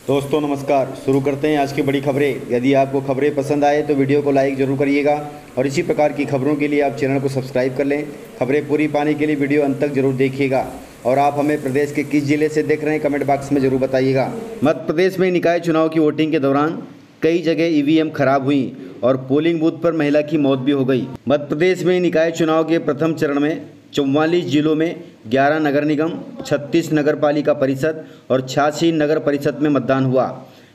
दोस्तों नमस्कार। शुरू करते हैं आज की बड़ी खबरें। यदि आपको खबरें पसंद आए तो वीडियो को लाइक ज़रूर करिएगा और इसी प्रकार की खबरों के लिए आप चैनल को सब्सक्राइब कर लें। खबरें पूरी पाने के लिए वीडियो अंत तक जरूर देखिएगा। और आप हमें प्रदेश के किस जिले से देख रहे हैं कमेंट बॉक्स में ज़रूर बताइएगा। मध्य प्रदेश में निकाय चुनाव की वोटिंग के दौरान कई जगह ईवीएम खराब हुई और पोलिंग बूथ पर महिला की मौत भी हो गई। मध्य प्रदेश में निकाय चुनाव के प्रथम चरण में 44 जिलों में 11 नगर निगम, 36 नगर पालिका परिषद और 86 नगर परिषद में मतदान हुआ।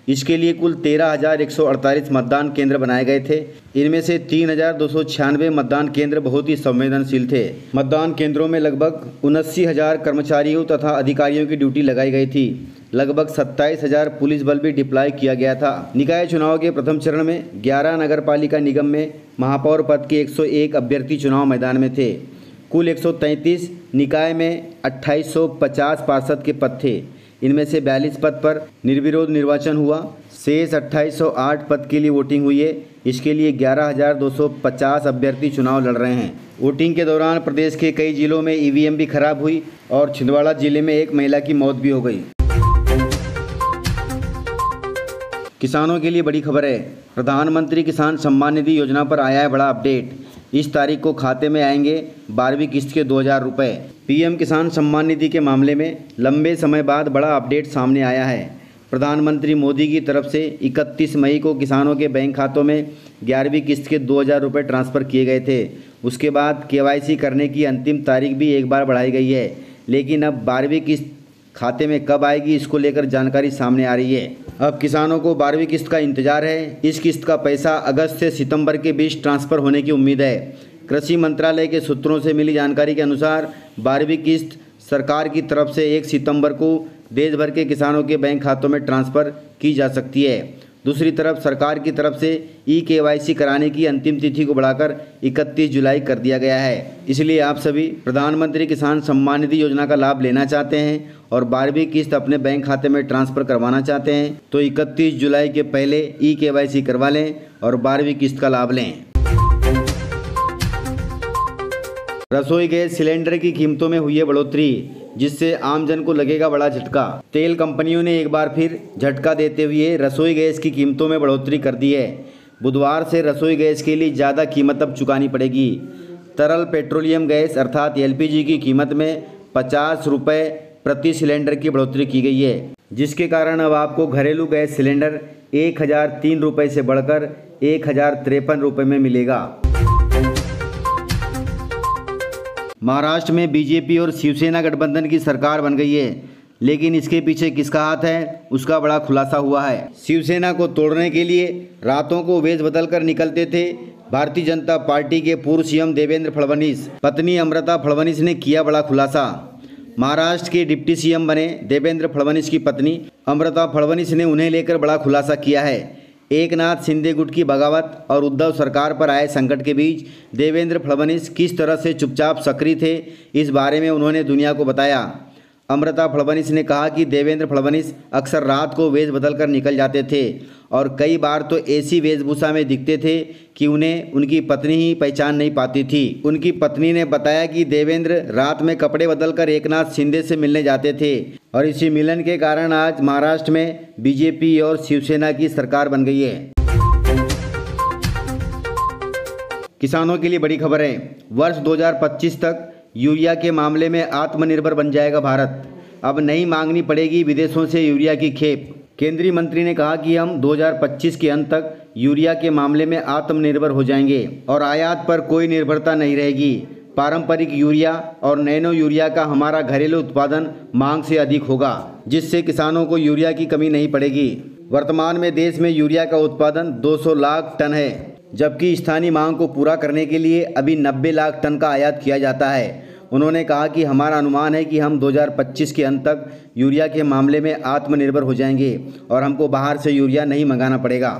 इसके लिए कुल 13,148 मतदान केंद्र बनाए गए थे। इनमें से 3,296 मतदान केंद्र बहुत ही संवेदनशील थे। मतदान केंद्रों में लगभग 79,000 कर्मचारियों तथा अधिकारियों की ड्यूटी लगाई गई थी। लगभग 27,000 पुलिस बल भी डिप्लॉय किया गया था। निकाय चुनाव के प्रथम चरण में 11 नगर पालिका निगम में महापौर पद के 101 अभ्यर्थी चुनाव मैदान में थे। कुल 133, निकाय में 2850 पार्षद के पद थे। इनमें से 42 पद पर निर्विरोध निर्वाचन हुआ। शेष 2808 पद के लिए वोटिंग हुई है। इसके लिए 11,250 अभ्यर्थी चुनाव लड़ रहे हैं। वोटिंग के दौरान प्रदेश के कई जिलों में ईवीएम भी खराब हुई और छिंदवाड़ा जिले में एक महिला की मौत भी हो गई। किसानों के लिए बड़ी खबर है। प्रधानमंत्री किसान सम्मान निधि योजना पर आया है बड़ा अपडेट। इस तारीख को खाते में आएंगे 12वीं किस्त के 2,000 रुपये। पीएम किसान सम्मान निधि के मामले में लंबे समय बाद बड़ा अपडेट सामने आया है। प्रधानमंत्री मोदी की तरफ से 31 मई को किसानों के बैंक खातों में 11वीं किस्त के 2,000 रुपये ट्रांसफ़र किए गए थे। उसके बाद केवाईसी करने की अंतिम तारीख भी एक बार बढ़ाई गई है। लेकिन अब 12वीं किस्त खाते में कब आएगी, इसको लेकर जानकारी सामने आ रही है। अब किसानों को 12वीं किस्त का इंतजार है। इस किस्त का पैसा अगस्त से सितंबर के बीच ट्रांसफ़र होने की उम्मीद है। कृषि मंत्रालय के सूत्रों से मिली जानकारी के अनुसार 12वीं किस्त सरकार की तरफ से 1 सितंबर को देश भर के किसानों के बैंक खातों में ट्रांसफ़र की जा सकती है। दूसरी तरफ सरकार की तरफ से केवाईसी कराने की अंतिम तिथि को बढ़ाकर 31 जुलाई कर दिया गया है। इसलिए आप सभी प्रधानमंत्री किसान सम्मान निधि योजना का लाभ लेना चाहते हैं और 12वीं किस्त अपने बैंक खाते में ट्रांसफ़र करवाना चाहते हैं तो 31 जुलाई के पहले केवाईसी करवा लें और 12वीं किस्त का लाभ लें। रसोई गैस सिलेंडर की कीमतों में हुई है बढ़ोतरी, जिससे आमजन को लगेगा बड़ा झटका। तेल कंपनियों ने एक बार फिर झटका देते हुए रसोई गैस की कीमतों में बढ़ोतरी कर दी है। बुधवार से रसोई गैस के लिए ज़्यादा कीमत अब चुकानी पड़ेगी। तरल पेट्रोलियम गैस अर्थात LPG की कीमत में 50 रुपये प्रति सिलेंडर की बढ़ोतरी की गई है, जिसके कारण अब आपको घरेलू गैस सिलेंडर 1,003 रुपये से बढ़कर 1,053 रुपये में मिलेगा। महाराष्ट्र में बीजेपी और शिवसेना गठबंधन की सरकार बन गई है, लेकिन इसके पीछे किसका हाथ है, उसका बड़ा खुलासा हुआ है। शिवसेना को तोड़ने के लिए रातों को वेश बदलकर निकलते थे भारतीय जनता पार्टी के पूर्व सीएम देवेंद्र फडणवीस। पत्नी अमृता फडणवीस ने किया बड़ा खुलासा। महाराष्ट्र के डिप्टी सीएम बने देवेंद्र फडणवीस की पत्नी अमृता फडणवीस ने उन्हें लेकर बड़ा खुलासा किया है। एकनाथ शिंदे गुट की बगावत और उद्धव सरकार पर आए संकट के बीच देवेंद्र फडणवीस किस तरह से चुपचाप सक्रिय थे, इस बारे में उन्होंने दुनिया को बताया। अमृता फडणवीस ने कहा कि देवेंद्र फडणवीस अक्सर रात को वेश बदलकर निकल जाते थे और कई बार तो ऐसी वेशभूषा में दिखते थे कि उन्हें उनकी पत्नी ही पहचान नहीं पाती थी। उनकी पत्नी ने बताया कि देवेंद्र रात में कपड़े बदलकर एकनाथ शिंदे से मिलने जाते थे और इसी मिलन के कारण आज महाराष्ट्र में बीजेपी और शिवसेना की सरकार बन गई है। किसानों के लिए बड़ी खबर है। वर्ष 2025 तक यूरिया के मामले में आत्मनिर्भर बन जाएगा भारत। अब नहीं मांगनी पड़ेगी विदेशों से यूरिया की खेप। केंद्रीय मंत्री ने कहा कि हम 2025 के अंत तक यूरिया के मामले में आत्मनिर्भर हो जाएंगे और आयात पर कोई निर्भरता नहीं रहेगी। पारंपरिक यूरिया और नैनो यूरिया का हमारा घरेलू उत्पादन मांग से अधिक होगा, जिससे किसानों को यूरिया की कमी नहीं पड़ेगी। वर्तमान में देश में यूरिया का उत्पादन 200 लाख टन है, जबकि स्थानीय मांग को पूरा करने के लिए अभी 90 लाख टन का आयात किया जाता है। उन्होंने कहा कि हमारा अनुमान है कि हम 2025 के अंत तक यूरिया के मामले में आत्मनिर्भर हो जाएंगे और हमको बाहर से यूरिया नहीं मंगाना पड़ेगा।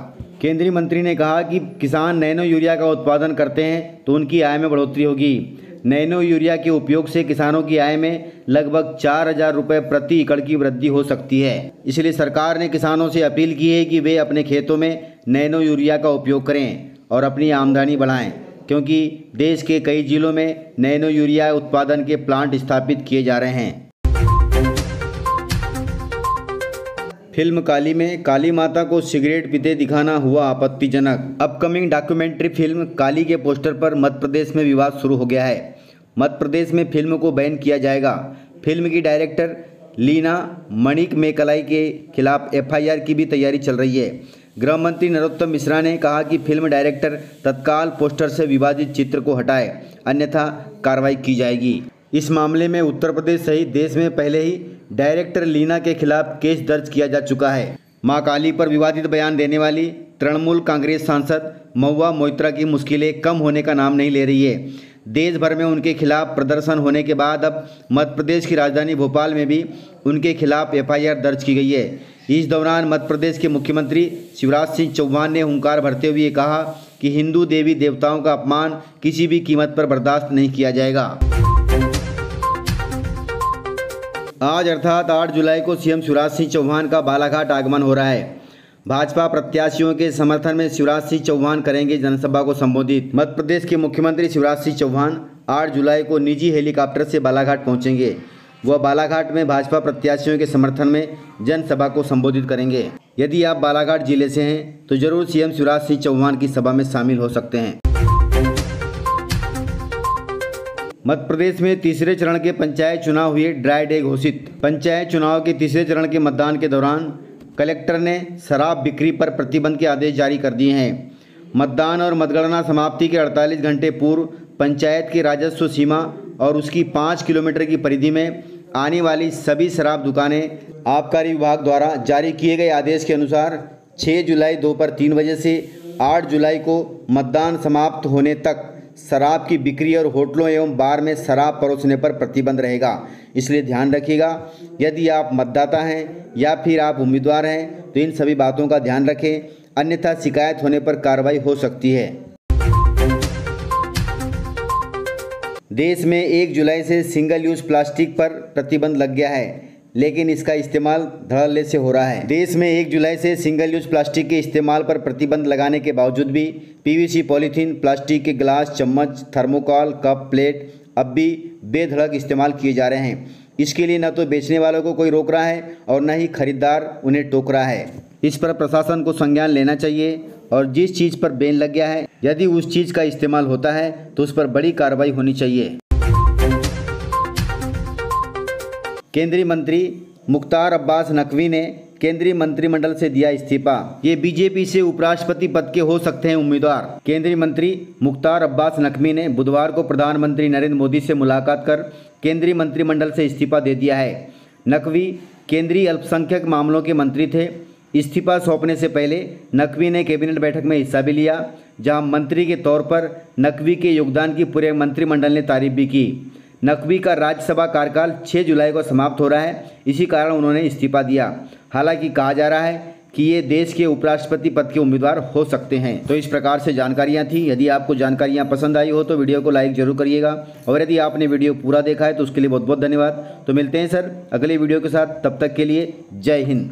केंद्रीय मंत्री ने कहा कि किसान नैनो यूरिया का उत्पादन करते हैं तो उनकी आय में बढ़ोतरी होगी। नैनो यूरिया के उपयोग से किसानों की आय में लगभग 4,000 रुपये प्रति एकड़ की वृद्धि हो सकती है। इसलिए सरकार ने किसानों से अपील की है कि वे अपने खेतों में नैनो यूरिया का उपयोग करें और अपनी आमदनी बढ़ाएं, क्योंकि देश के कई जिलों में नैनो यूरिया उत्पादन के प्लांट स्थापित किए जा रहे हैं। फिल्म काली में काली माता को सिगरेट पीते दिखाना हुआ आपत्तिजनक। अपकमिंग डॉक्यूमेंट्री फिल्म काली के पोस्टर पर मध्य प्रदेश में विवाद शुरू हो गया है। मध्य प्रदेश में फिल्म को बैन किया जाएगा। फिल्म की डायरेक्टर लीना मणिकमेकलाई के खिलाफ एफआईआर की भी तैयारी चल रही है। गृह मंत्री नरोत्तम मिश्रा ने कहा कि फिल्म डायरेक्टर तत्काल पोस्टर से विवादित चित्र को हटाए, अन्यथा कार्रवाई की जाएगी। इस मामले में उत्तर प्रदेश सहित देश में पहले ही डायरेक्टर लीना के खिलाफ केस दर्ज किया जा चुका है। मां काली पर विवादित बयान देने वाली तृणमूल कांग्रेस सांसद महुआ मोइत्रा की मुश्किलें कम होने का नाम नहीं ले रही है। देश भर में उनके खिलाफ प्रदर्शन होने के बाद अब मध्य प्रदेश की राजधानी भोपाल में भी उनके खिलाफ एफआईआर दर्ज की गई है। इस दौरान मध्य प्रदेश के मुख्यमंत्री शिवराज सिंह चौहान ने हुंकार भरते हुए कहा कि हिंदू देवी देवताओं का अपमान किसी भी कीमत पर बर्दाश्त नहीं किया जाएगा। आज अर्थात 8 जुलाई को सीएम शिवराज सिंह चौहान का बालाघाट आगमन हो रहा है। भाजपा प्रत्याशियों के समर्थन में शिवराज सिंह चौहान करेंगे जनसभा को संबोधित। मध्य प्रदेश के मुख्यमंत्री शिवराज सिंह चौहान 8 जुलाई को निजी हेलीकॉप्टर से बालाघाट पहुंचेंगे। वह बालाघाट में भाजपा प्रत्याशियों के समर्थन में जनसभा को संबोधित करेंगे। यदि आप बालाघाट जिले से हैं तो जरूर सीएम शिवराज सिंह चौहान की सभा में शामिल हो सकते हैं। मध्य प्रदेश में तीसरे चरण के पंचायत चुनाव हुए ड्राई डे घोषित। पंचायत चुनाव के तीसरे चरण के मतदान के दौरान कलेक्टर ने शराब बिक्री पर प्रतिबंध के आदेश जारी कर दिए हैं। मतदान और मतगणना समाप्ति के 48 घंटे पूर्व पंचायत की राजस्व सीमा और उसकी 5 किलोमीटर की परिधि में आने वाली सभी शराब दुकानें आबकारी विभाग द्वारा जारी किए गए आदेश के अनुसार 6 जुलाई दोपहर 3 बजे से 8 जुलाई को मतदान समाप्त होने तक शराब की बिक्री और होटलों एवं बार में शराब परोसने पर प्रतिबंध रहेगा। इसलिए ध्यान रखिएगा, यदि आप मतदाता हैं या फिर आप उम्मीदवार हैं तो इन सभी बातों का ध्यान रखें, अन्यथा शिकायत होने पर कार्रवाई हो सकती है। देश में 1 जुलाई से सिंगल यूज प्लास्टिक पर प्रतिबंध लग गया है, लेकिन इसका इस्तेमाल धड़ल्ले से हो रहा है। देश में 1 जुलाई से सिंगल यूज प्लास्टिक के इस्तेमाल पर प्रतिबंध लगाने के बावजूद भी पीवीसी पॉलीथीन, प्लास्टिक के गिलास, चम्मच, थर्मोकॉल, कप, प्लेट अब भी बेधड़क इस्तेमाल किए जा रहे हैं। इसके लिए न तो बेचने वालों को कोई रोक रहा है और न ही खरीदार उन्हें टोक रहा है। इस पर प्रशासन को संज्ञान लेना चाहिए और जिस चीज़ पर बैन लग गया है, यदि उस चीज़ का इस्तेमाल होता है तो उस पर बड़ी कार्रवाई होनी चाहिए। केंद्रीय मंत्री मुख्तार अब्बास नकवी ने केंद्रीय मंत्रिमंडल से दिया इस्तीफा। ये बीजेपी से उपराष्ट्रपति पद के हो सकते हैं उम्मीदवार। केंद्रीय मंत्री मुख्तार अब्बास नकवी ने बुधवार को प्रधानमंत्री नरेंद्र मोदी से मुलाकात कर केंद्रीय मंत्रिमंडल से इस्तीफा दे दिया है। नकवी केंद्रीय अल्पसंख्यक मामलों के मंत्री थे। इस्तीफा सौंपने से पहले नकवी ने कैबिनेट बैठक में हिस्सा भी लिया, जहां मंत्री के तौर पर नकवी के योगदान की पूरे मंत्रिमंडल ने तारीफ भी की। नकवी का राज्यसभा कार्यकाल 6 जुलाई को समाप्त हो रहा है, इसी कारण उन्होंने इस्तीफा दिया। हालांकि कहा जा रहा है कि ये देश के उपराष्ट्रपति पद के उम्मीदवार हो सकते हैं। तो इस प्रकार से जानकारियां थी। यदि आपको जानकारियां पसंद आई हो तो वीडियो को लाइक जरूर करिएगा, और यदि आपने वीडियो पूरा देखा है तो उसके लिए बहुत बहुत धन्यवाद। तो मिलते हैं सर अगले वीडियो के साथ, तब तक के लिए जय हिंद।